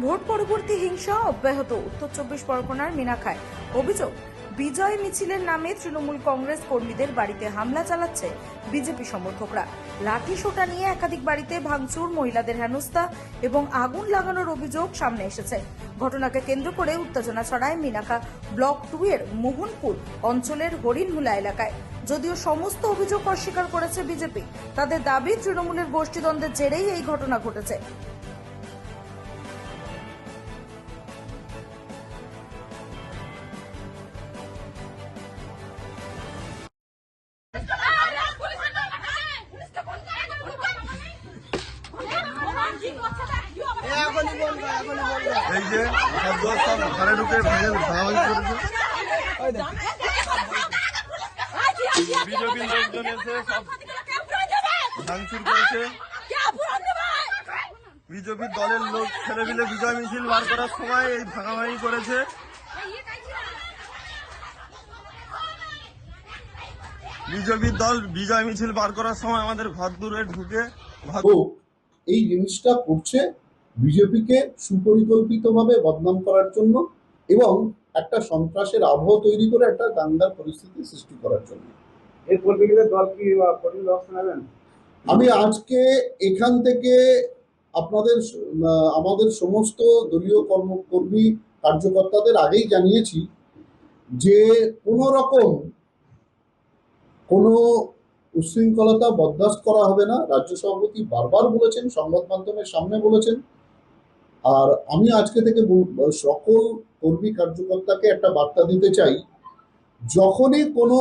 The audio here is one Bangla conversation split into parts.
ভোট পরবর্তী হিংসা অব্যাহত উত্তর 24 পরগনার মিনাখায়। অভিযোগ, বিজয় মিছিলের নামে তৃণমূল কংগ্রেস কর্মীদের বাড়িতে হামলা চালাচ্ছে বিজেপি সমর্থকরা। লাঠি সোটা নিয়ে একাধিক বাড়িতে ভাঙচুর, মহিলাদের হেনস্থা এবং আগুন লাগানোর অভিযোগ সামনে এসেছে। ঘটনাকে কেন্দ্র করে উত্তেজনা ছড়ায় মিনাখা ব্লক 2 এর মোহনপুর অঞ্চলের হরিণহুলা এলাকায়। যদিও সমস্ত অভিযোগ অস্বীকার করেছে বিজেপি। তাদের দাবি, তৃণমূলের গোষ্ঠীদ্বন্দ্বের জেরেই এই ঘটনা ঘটেছে। এই যে সব ঘরে ঢুকে ভাঙাভাঙি করেছে, বিজেপির লোকজন এসে সব ভাঙচুর করেছে। বিজেপির দলের লোক ছেলে মিলে বিজয় মিছিল বার করার সময় এই ভাঙাভাঙি করেছে। বিজেপির দল বিজয় মিছিল বার করার সময় আমাদের ঘর দূরে ঢুকে এই জিনিসটা করছে বিজেপিকে সুপরিকল্পিতভাবে বদনাম করার জন্য এবং একটা সন্ত্রাসের আবহ তৈরি করে একটা দাঙ্গার পরিস্থিতি সৃষ্টি করার জন্য। এর পরিপ্রেক্ষিতে দল কি কঠিন ব্যবস্থা নেবেন? আমি আজকে এখান থেকে আমাদের সমস্ত দলীয় কর্মী কার্যকর্তাদের আগেই জানিয়েছি যে কোনো রকম কোনো উশৃঙ্খলতা বরদাস্ত করা হবে না। রাজ্য সভাপতি বারবার বলেছেন, সংবাদ মাধ্যমের সামনে বলেছেন। আর আমি আজকে থেকে সকল কর্মী কার্যকর্তাকে একটা বার্তা দিতে চাই, যখনই কোনো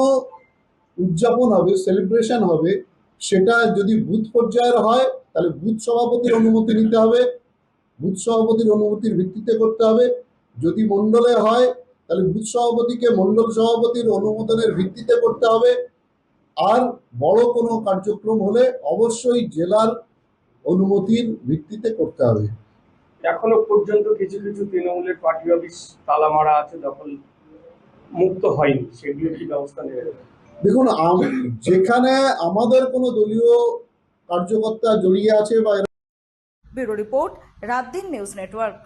উদযাপন হবে, সেলিব্রেশন হবে, সেটা যদি বুথ পর্যায়ের হয় তাহলে বুথ সভাপতির অনুমতি নিতে হবে, বুথ সভাপতির অনুমতির ভিত্তিতে করতে হবে। যদি মণ্ডলে হয় তাহলে বুথ সভাপতিকে মণ্ডল সভাপতির অনুমোদনের ভিত্তিতে করতে হবে। আর বড় কোনো কার্যক্রম হলে অবশ্যই জেলার অনুমতির ভিত্তিতে করতে হবে। এখনো পর্যন্ত কিছু কিছু তৃণমূলের পার্টি অফিস তালা মারা আছে, দখল মুক্ত হয়নি, সেগুলো কি ব্যবস্থা নেবে? দেখুন, যেখানে আমাদের কোনো দলীয় কার্যকর্তা জড়িয়ে আছে বা ব্যুরো রিপোর্ট, রাত দিন নিউজ নেটওয়ার্ক।